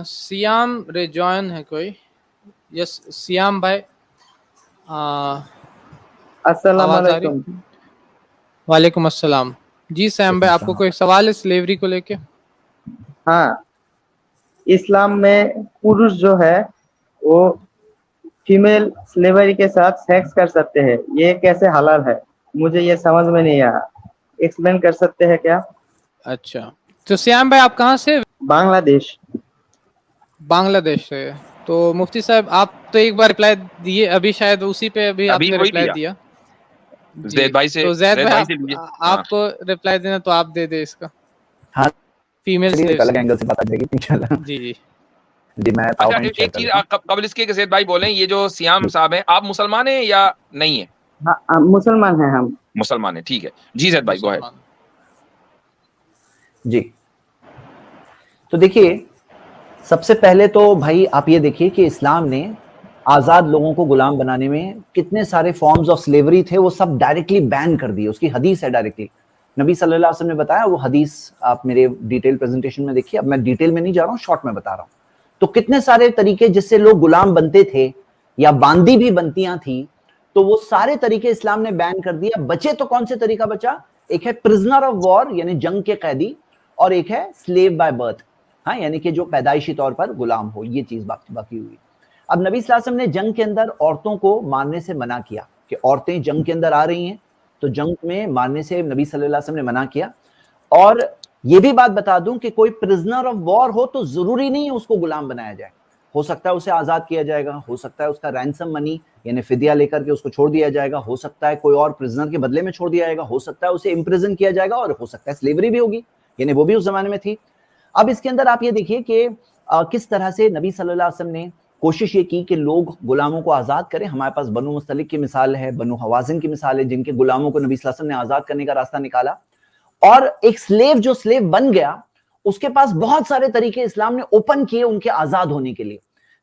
SIAM रेजॉन है कोई? Yes SIAM भाई, अस्सलाम आवाज आ रही? वालेकुम। वालेकुम अस्सलाम। जी सैम भाई, आपको कोई सवाल है स्लेवरी को लेके? हाँ, इस्लाम में पुरुष जो है वो फीमेल स्लेवरी के साथ सेक्स कर सकते हैं, ये कैसे हलाल है? मुझे ये समझ में नहीं आया, एक्सप्लेन कर सकते हैं क्या? अच्छा, तो श्याम भाई आप कहाँ से? बांग्लादेश। बांग्लादेश से। तो मुफ्ती साहब आप तो एक बार रिप्लाई दिए अभी, शायद उसी पे अभी अभी आपने वही रिप्लाई दिया दिया जी। जैद भाई से। तो जैद जैद भाई भाई आप, से लिए। हाँ आपको रिप्लाई देना तो आप दे दे इसका। हाँ, फीमेल चलिए स्लेव एक अलग से। एंगल से बात आ जाएगी इंशाल्लाह। जी जी जी मैं अच्छा, पावर पॉइंट शेयर एक कर चीज देता हूँ। कबल इसके कि जैद भाई बोले, ये जो सियाम साहब हैं, आप मुसलमान हैं या नहीं है? हाँ, मुसलमान हैं हम। मुसलमान है, ठीक है जी। जैद भाई गो अहेड। मुसलमान। जी तो देखिए, सबसे पहले तो भाई आप ये देखिए कि इस्लाम ने आज़ाद लोगों को गुलाम बनाने में कितने सारे फॉर्म्स ऑफ स्लेवरी थे वो सब डायरेक्टली बैन कर दिए। उसकी हदीस है डायरेक्टली, नबी सल्लल्लाहु अलैहि वसल्लम ने बताया। वो हदीस आप मेरे डिटेल प्रेजेंटेशन में देखिए, अब मैं डिटेल में नहीं जा रहा हूँ, शॉर्ट में बता रहा हूँ। तो कितने सारे तरीके जिससे लोग गुलाम बनते थे या बांदी भी बनतियां थी, तो वो सारे तरीके इस्लाम ने बैन कर दिया। बचे तो कौन से तरीका बचा? एक है प्रिजनर ऑफ वॉर यानी जंग के कैदी, और एक है स्लेव बाय बर्थ, हाँ यानी कि जो पैदाइशी तौर पर गुलाम हो, ये चीज बाकी हुई। अब नबी सल्लल्लाहु अलैहि वसल्लम ने जंग के अंदर औरतों को मारने से मना किया कि औरतें जंग के अंदर आ रही हैं, तो जंग में मारने से नबी सल्लल्लाहु अलैहि वसल्लम ने मना किया। और ये भी बात बता दूं कि कोई प्रिजनर ऑफ वॉर हो तो जरूरी नहीं है उसको गुलाम बनाया जाए। हो सकता है उसे आजाद किया जाएगा, हो सकता है उसका रैंसम मनी यानी फिदिया लेकर के उसको छोड़ दिया जाएगा, हो सकता है कोई और प्रिजनर के बदले में छोड़ दिया जाएगा, हो सकता है उसे इम्प्रिजन किया जाएगा, और हो सकता है स्लेवरी भी होगी, यानी वो भी उस जमाने में थी। अब इसके अंदर आप ये देखिए कि किस तरह से नबी सल्लल्लाहु अलैहि वसल्लम ने कोशिश ये की कि लोग गुलामों को आजाद करें। हमारे पास बनु मुस्तलिक की मिसाल है, बनु हवाजिन की मिसाल है, जिनके गुलामों को नबी सल्लल्लाहु अलैहि वसल्लम ने आजाद करने का रास्ता निकाला। और एक स्लेव जो स्लेव बन गया, उसके पास बहुत सारे तरीके इस्लाम ने ओपन किए उनके आजाद होने के लिए।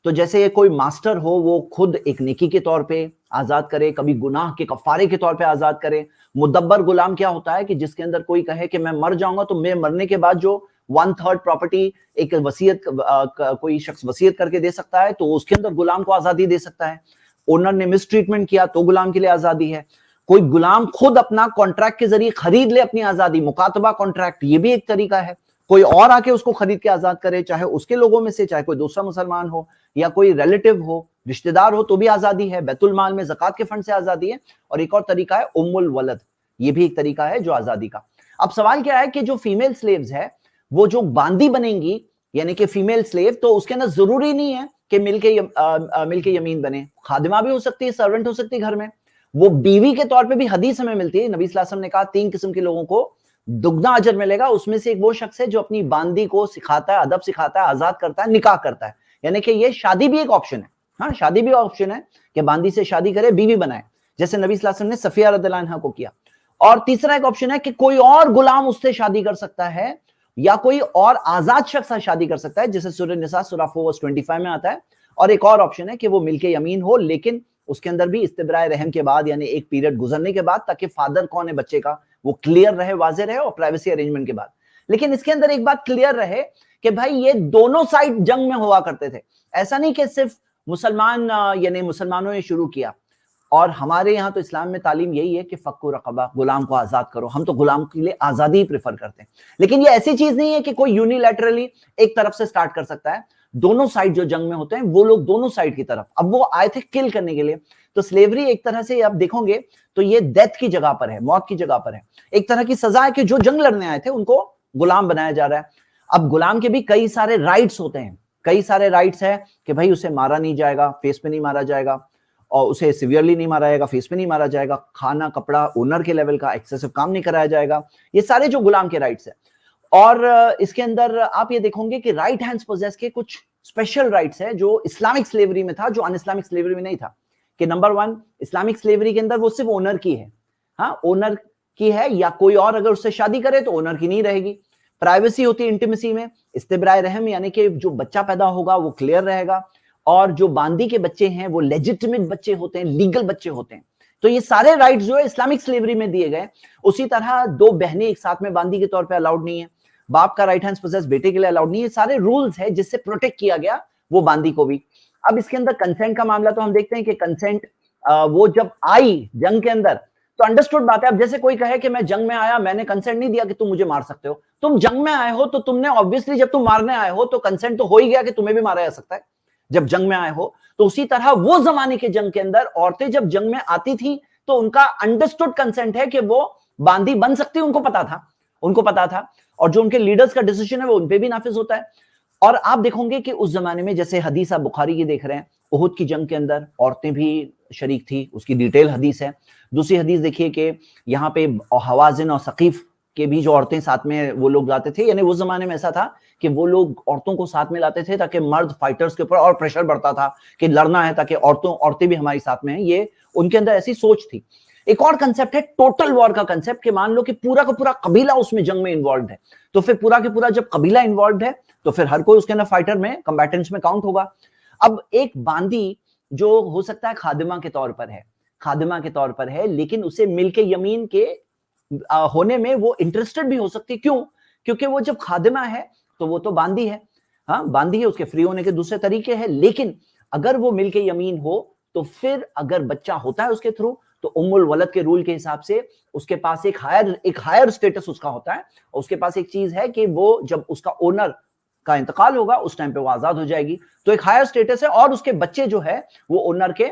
तो जैसे ये कोई मास्टर हो, वो खुद एक नेकी के तौर पे आजाद करे, कभी गुनाह के कफारे के तौर पे आजाद करे। मुदब्बर गुलाम क्या होता है कि जिसके अंदर कोई कहे कि मैं मर जाऊंगा तो मैं मरने के बाद जो 1/3 प्रॉपर्टी एक वसीयत कोई शख्स वसीयत करके दे सकता है, तो उसके अंदर गुलाम को आजादी दे सकता है। ओनर ने मिसट्रीटमेंट किया तो गुलाम के लिए आजादी है। कोई गुलाम खुद अपना कॉन्ट्रैक्ट के जरिए खरीद ले अपनी आजादी, मुकातबा कॉन्ट्रैक्ट, ये भी एक तरीका है। कोई और आके उसको खरीद के आजाद करे, चाहे उसके लोगों में से, चाहे कोई दूसरा मुसलमान हो या कोई रिलेटिव हो, रिश्तेदार हो, तो भी आजादी है। बैतुल माल में ज़कात के फंड से आजादी है। और एक और तरीका है उम्मुल वलद, ये भी एक तरीका है जो आजादी का। अब सवाल क्या है कि जो फीमेल स्लेव्स है वो जो बांदी बनेंगी यानी कि फीमेल स्लेव, तो उसके अंदर जरूरी नहीं है कि मिलके यमीन बने, खादिमा भी हो सकती है, सर्वेंट हो सकती है घर में। वो बीवी के तौर पे भी हदीस हमें मिलती है। नबी सल्लल्लाहु अलैहि वसल्लम ने कहा 3 किस्म के लोगों को दुगना अजर मिलेगा। उसमें से एक वो शख्स है जो अपनी बांदी को सिखाता है, अदब सिखाता है, आजाद करता है, निकाह करता है। यानी कि ये शादी भी एक ऑप्शन है। हाँ, शादी भी ऑप्शन है कि बांदी से शादी करे, बीवी बनाए, जैसे नबी सल्लल्लाहु अलैहि वसल्लम ने सफिया रदियल्लाहु अन्हा को किया। और तीसरा एक ऑप्शन है कि कोई और गुलाम उससे शादी कर सकता है, या कोई और आजाद शख्स शादी कर सकता है, जैसे सूरह निसा सूरह 4:25 में आता है। और एक और ऑप्शन है कि वो मिलके यमीन हो, लेकिन उसके अंदर भी इस्तिब्राए रहम के बाद, यानी एक पीरियड गुजरने के बाद, ताकि फादर कौन है बच्चे का वो क्लियर रहे, वाजे रहे, और प्राइवेसी अरेंजमेंट के बाद। लेकिन इसके अंदर एक बात क्लियर रहे कि भाई ये दोनों साइड जंग में हुआ करते थे। ऐसा नहीं कि सिर्फ मुसलमान यानी मुसलमानों ने शुरू किया। और हमारे यहाँ तो इस्लाम में तालीम यही है कि फक्कु रक़बा, गुलाम को आजाद करो। हम तो गुलाम के लिए आजादी ही प्रेफर करते हैं। लेकिन ये ऐसी चीज नहीं है कि कोई यूनिलैटरली एक तरफ से स्टार्ट कर सकता है। दोनों साइड जो जंग में होते हैं वो लोग दोनों साइड की तरफ, अब वो आए थे किल करने के लिए। तो स्लेवरी एक तरह से आप देखोगे तो ये डेथ की जगह पर है, मौत की जगह पर है। एक तरह की सजा है कि जो जंग लड़ने आए थे उनको गुलाम बनाया जा रहा है। अब गुलाम के भी कई सारे राइट्स होते हैं, कई सारे राइट्स है कि भाई उसे मारा नहीं जाएगा, फेस पे नहीं मारा जाएगा, और उसे सिवियरली नहीं मारा जाएगा, फेस पे नहीं मारा जाएगा, खाना कपड़ा ओनर के लेवल का, एक्सेसिव काम नहीं कराया जाएगा। ये सारे जो गुलाम के राइट्स है। और इसके अंदर आप ये देखोगे कि राइट हैंड्स पोजेस के कुछ स्पेशल राइट्स है जो इस्लामिक स्लेवरी में था, जो अन इस्लामिक स्लेवरी में नहीं था। कि नंबर 1, इस्लामिक स्लेवरी के अंदर वो सिर्फ ओनर की है। हाँ, ओनर की है, या कोई और अगर उससे शादी करे तो ओनर की नहीं रहेगी। प्राइवेसी होती है इंटीमेसी में। इस्तिब्राए रहम यानी कि जो बच्चा पैदा होगा वो क्लियर रहेगा। और जो बांदी के बच्चे हैं वो लेजिटिमेट बच्चे होते हैं, लीगल बच्चे होते हैं। तो ये सारे राइट्स जो है इस्लामिक स्लेवरी में दिए गए। उसी तरह 2 बहनें एक साथ में बांदी के तौर पे अलाउड नहीं है, बाप का राइट हैंड पोजेस बेटे के लिए अलाउड नहीं है। सारे रूल्स है जिससे प्रोटेक्ट किया गया वो बांदी को भी। अब इसके अंदर कंसेंट का मामला तो हम देखते हैं कि कंसेंट वो जब आई जंग के अंदर तो अंडरस्टूड बात है। अब जैसे कोई कहे कि मैं जंग में आया, मैंने कंसेंट नहीं दिया कि तुम मुझे मार सकते हो। तुम जंग में आए हो तो तुमने ऑब्वियसली, जब तुम मारने आए हो तो कंसेंट तो हो ही गया कि तुम्हें भी मारा जा सकता है जब जंग में आए हो। तो उसी तरह वो जमाने के जंग के अंदर औरतें जब जंग में आती थी तो उनका अंडरस्टूड कंसेंट है कि वो बांदी बन सकती, उनको पता था। और जो उनके लीडर्स का डिसीजन है वो उनपे भी नाफिज होता है। और आप देखोगे कि उस जमाने में जैसे हदीस आप बुखारी की देख रहे हैं, उहुद की जंग के अंदर औरतें भी शरीक थी, उसकी डिटेल हदीस है। दूसरी हदीस देखिए कि यहाँ पे हवाजिन और सकीफ के भी जो औरतें साथ में वो लोग लाते थे, यानी उस जमाने में ऐसा था कि वो लोग औरतों को साथ में लाते थे ताकि मर्द फाइटर्स के ऊपर और प्रेशर बढ़ता था कि लड़ना है ताकि औरतें भी हमारी साथ में हैं। ये उनके अंदर ऐसी सोच थी। एक और कंसेप्ट है टोटल वॉर का कंसेप्ट, कि मान लो कि पूरा का पूरा कबीला उसमें जंग में इन्वॉल्व है, तो फिर पूरा के पूरा जब कबीला इन्वॉल्व है तो फिर हर कोई उसके अंदर फाइटर में, कम्बैटेंट्स में काउंट होगा। अब एक बांदी जो हो सकता है खादिमा के तौर पर है, लेकिन उसे मिलके यमीन के होने में वो इंटरेस्टेड भी हो सकती है। क्यों? क्योंकि वो जब खादिमा है तो वो तो बांदी है, हाँ बांदी है, उसके फ्री होने के दूसरे तरीके हैं। लेकिन अगर वो मिलके यमीन हो तो फिर अगर बच्चा होता है उसके थ्रू तो उम्मुल वलद के रूल के हिसाब से उसके पास एक हायर स्टेटस उसका होता है। और उसके पास एक चीज है कि वो जब उसका ओनर का इंतकाल होगा उस टाइम पे वो आजाद हो जाएगी, तो एक हायर स्टेटस है। और उसके बच्चे जो है वो ओनर के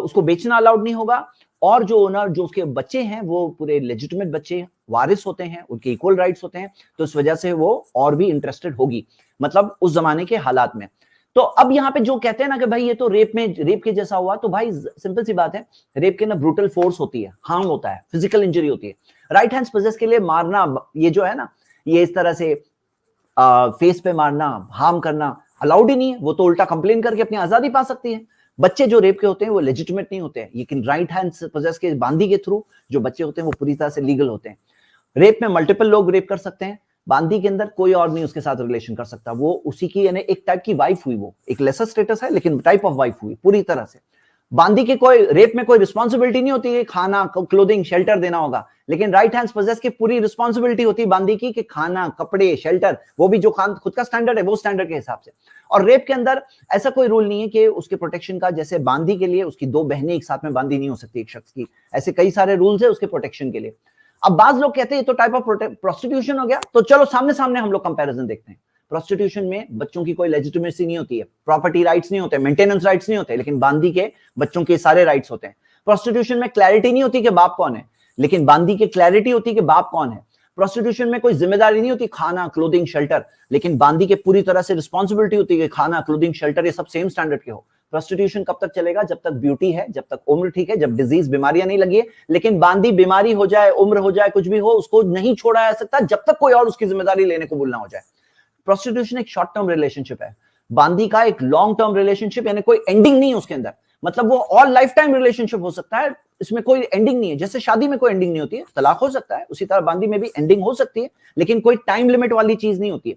उसको बेचना अलाउड नहीं होगा। और जो ओनर, जो उसके बच्चे हैं वो पूरे लेजिटिमेट बच्चे, वारिस होते हैं, उनके इक्वल राइट्स होते हैं, तो इस वजह से वो और भी इंटरेस्टेड होगी, मतलब उस जमाने के हालात में। तो अब यहाँ पे जो कहते हैं ना कि भाई ये तो रेप के जैसा हुआ, तो भाई सिंपल सी बात है, रेप के ना ब्रूटल फोर्स होती है, हार्म होता है, फिजिकल इंजरी होती है। राइट हैंड पोजेस के लिए मारना, ये जो है ना, ये इस तरह से फेस पे मारना, हार्म करना अलाउड ही नहीं है। वो तो उल्टा कंप्लेन करके अपनी आजादी पा सकती है। बच्चे जो रेप के होते हैं वो लेजिटिमेट नहीं होते हैं, लेकिन राइट हैंड पोजेस के बांदी के थ्रू जो बच्चे होते हैं वो पूरी तरह से लीगल होते हैं। रेप में मल्टीपल लोग रेप कर सकते हैं, बांदी के अंदर कोई और नहीं उसके साथ रिलेशन कर सकता, वो उसी की, यानी एक टाइप की वाइफ हुई, वो एक लेसर स्टेटस है लेकिन टाइप ऑफ वाइफ हुई पूरी तरह से। बांदी के कोई रेप में कोई रिस्पॉन्सिबिलिटी नहीं होती है, खाना, क्लोथिंग, शेल्टर देना होगा, लेकिन राइट हैंड पोजेस की पूरी रिस्पॉन्सिबिलिटी होती है बांदी की कि खाना, कपड़े, शेल्टर, वो भी जो खुद का स्टैंडर्ड है वो स्टैंडर्ड के हिसाब से। और रेप के अंदर ऐसा कोई रूल नहीं है कि उसके प्रोटेक्शन का, जैसे बांदी के लिए उसकी दो बहनें एक साथ में बांदी नहीं हो सकती एक शख्स की, ऐसे कई सारे रूल्स है उसके प्रोटेक्शन के लिए। अब बाज लोग कहते हैं ये तो टाइप ऑफ प्रोस्टिट्यूशन हो गया, तो चलो सामने सामने हम लोग कंपैरिजन देखते हैं। प्रोस्टिट्यूशन में बच्चों की कोई लेजिटिमेसी नहीं होती है, प्रॉपर्टी राइट्स नहीं होते, मेंटेनेंस राइट्स नहीं होते, लेकिन बांदी के बच्चों के सारे राइट्स होते हैं। प्रोस्टिट्यूशन में क्लैरिटी नहीं होती कि बाप कौन है, लेकिन बांदी की क्लैरिटी होती है कि बाप कौन है। प्रोस्टिट्यूशन में कोई जिम्मेदारी नहीं होती, खाना, क्लोथिंग, शेल्टर, लेकिन बांदी के पूरी तरह से रिस्पॉन्सिबिलिटी होती है कि खाना, क्लोथिंग, शेल्टर ये सब सेम स्टैंडर्ड के हो। प्रोस्टिट्यूशन कब तक चलेगा? जब तक ब्यूटी है, जब तक उम्र ठीक है, जब डिजीज, बीमारियां नहीं लगी है। लेकिन बांदी बीमारी हो जाए, उम्र हो जाए, कुछ भी हो, उसको नहीं छोड़ा जा सकता जब तक कोई और उसकी जिम्मेदारी लेने को ना हो जाए। प्रोस्टिट्यूशन एक शॉर्ट टर्म रिलेशनशिप है, बांदी का एक लॉन्ग टर्म रिलेशनशिप, यानी कोई एंडिंग नहीं है उसके अंदर, मतलब वो ऑल लाइफ टाइम रिलेशनशिप हो सकता है, इसमें कोई एंडिंग नहीं है। जैसे शादी में कोई एंडिंग नहीं होती है, तलाक हो सकता है, उसी तरह बांदी में भी एंडिंग हो सकती है, लेकिन कोई टाइम लिमिट वाली चीज नहीं होती है।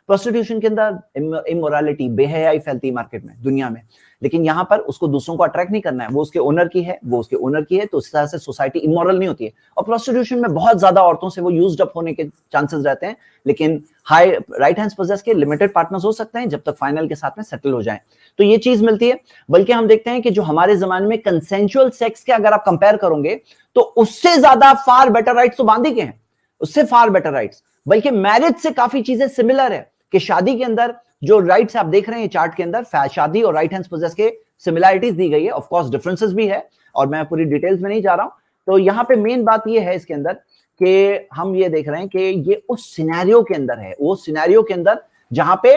प्रोस्टिट्यूशन के अंदर इमोरालिटी, बेहयाई फैलती है मार्केट में, दुनिया में, लेकिन यहां पर उसको दूसरों को अट्रैक्ट नहीं करना है, वो उसके ओनर की है, वो उसके ओनर की है, तो इस तरह से सोसाइटी इमोरल नहीं होती है। और प्रोस्टिट्यूशन में बहुत ज्यादा औरतों से वो यूज्ड अप होने के चांसेस रहते हैं, लेकिन हाई राइट हैंड पोजेस के लिमिटेड पार्टनर्स हो सकते हैं जब तक फाइनल के साथ में सेटल हो जाए, तो ये चीज मिलती है। बल्कि हम देखते हैं कि जो हमारे जमाने में कंसेंशुअल सेक्स के अगर आप कंपेयर करोगे तो उससे ज्यादा फार बेटर राइट्स तो बांदी के हैं, उससे फार बेटर राइट्स। बल्कि मैरिज से काफी चीजें सिमिलर है कि शादी के अंदर जो राइट्स आप देख रहे हैं चार्ट के अंदर, शादी और राइट हैंड पोजेस के सिमिलरिटीज दी गई है, ऑफ कोर्स डिफरेंसेस भी है, और मैं पूरी डिटेल्स में नहीं जा रहा हूं। तो यहाँ पे मेन बात ये है इसके अंदर कि हम ये देख रहे हैं कि ये उस सिनेरियो के अंदर है, वो सिनेरियो के अंदर जहां पे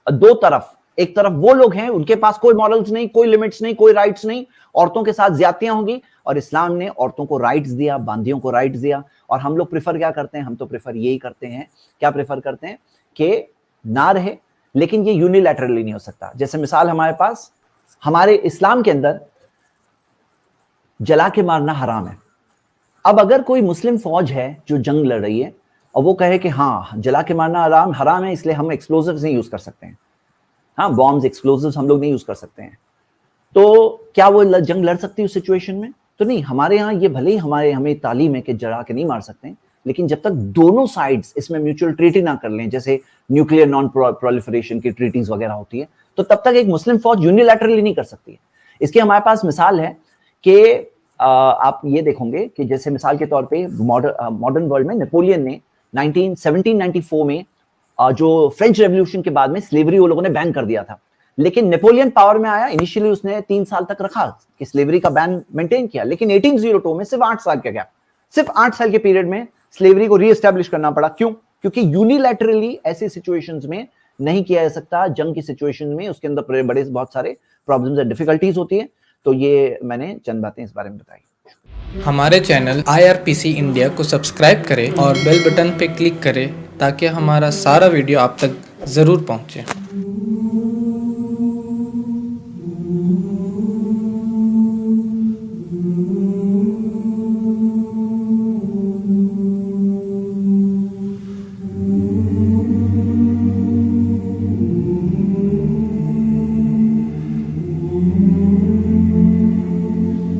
दो तरफ, एक तरफ वो लोग हैं उनके पास कोई मॉरल्स नहीं, कोई लिमिट्स नहीं, कोई राइट्स नहीं, औरतों के साथ ज्यादतियां होंगी, और इस्लाम ने औरतों को राइट्स दिया, बांदियों को राइट्स दिया। और हम लोग प्रेफर क्या करते हैं? हम तो प्रेफर यही करते हैं, क्या प्रेफर करते हैं कि ना रहे, लेकिन ये यूनिलैटरली नहीं हो सकता। जैसे मिसाल हमारे पास, हमारे इस्लाम के अंदर जला के मारना हराम है। अब अगर कोई मुस्लिम फौज है जो जंग लड़ रही है और वो कहे कि हाँ जला के मारना हराम है, इसलिए हम एक्सप्लोजिव्स नहीं यूज कर सकते हैं, हाँ बॉम्ब्स, एक्सप्लोजिव्स हम लोग नहीं यूज कर सकते हैं, तो क्या वो जंग लड़ सकती है उस सिचुएशन में? तो नहीं। हमारे यहाँ ये भले ही हमें तालीम है कि जला के नहीं मार सकते हैं, लेकिन जब तक दोनों साइड्स इसमें म्यूचुअल ट्रीटी ना कर लें, जैसे न्यूक्लियर नॉन प्रोलिफरेशन की ट्रीटीज वगैरह होती है, तो तब तक एक मुस्लिम फौज यूनिलैटरली नहीं कर सकती है। इसकी हमारे पास मिसाल है कि आप ये देखोगे कि जैसे मिसाल के तौर पे मॉडर्न वर्ल्ड में नेपोलियन ने 1794 में जो फ्रेंच रेवोल्यूशन के बाद में स्लेवरी वो लोगों ने बैन कर दिया था, लेकिन नेपोलियन पावर में आया, इनिशियली उसने 3 साल तक रखा कि स्लेवरी का बैन मेंटेन किया, लेकिन 1802 में सिर्फ 8 साल का गया, सिर्फ 8 साल के पीरियड में स्लेवरी को रीएस्टैब्लिश करना पड़ा। क्यों? क्योंकि यूनिलैटरली ऐसी सिचुएशंस में नहीं किया जा सकता। जंग की सिचुएशन में उसके अंदर बड़े बहुत सारे प्रॉब्लम्स एंड डिफिकल्टीज होती है। तो ये मैंने चंद बातें इस बारे में बताई। हमारे चैनल IRPC इंडिया को सब्सक्राइब करें और बेल बटन पे क्लिक करें ताकि हमारा सारा वीडियो आप तक ज़रूर पहुंचे।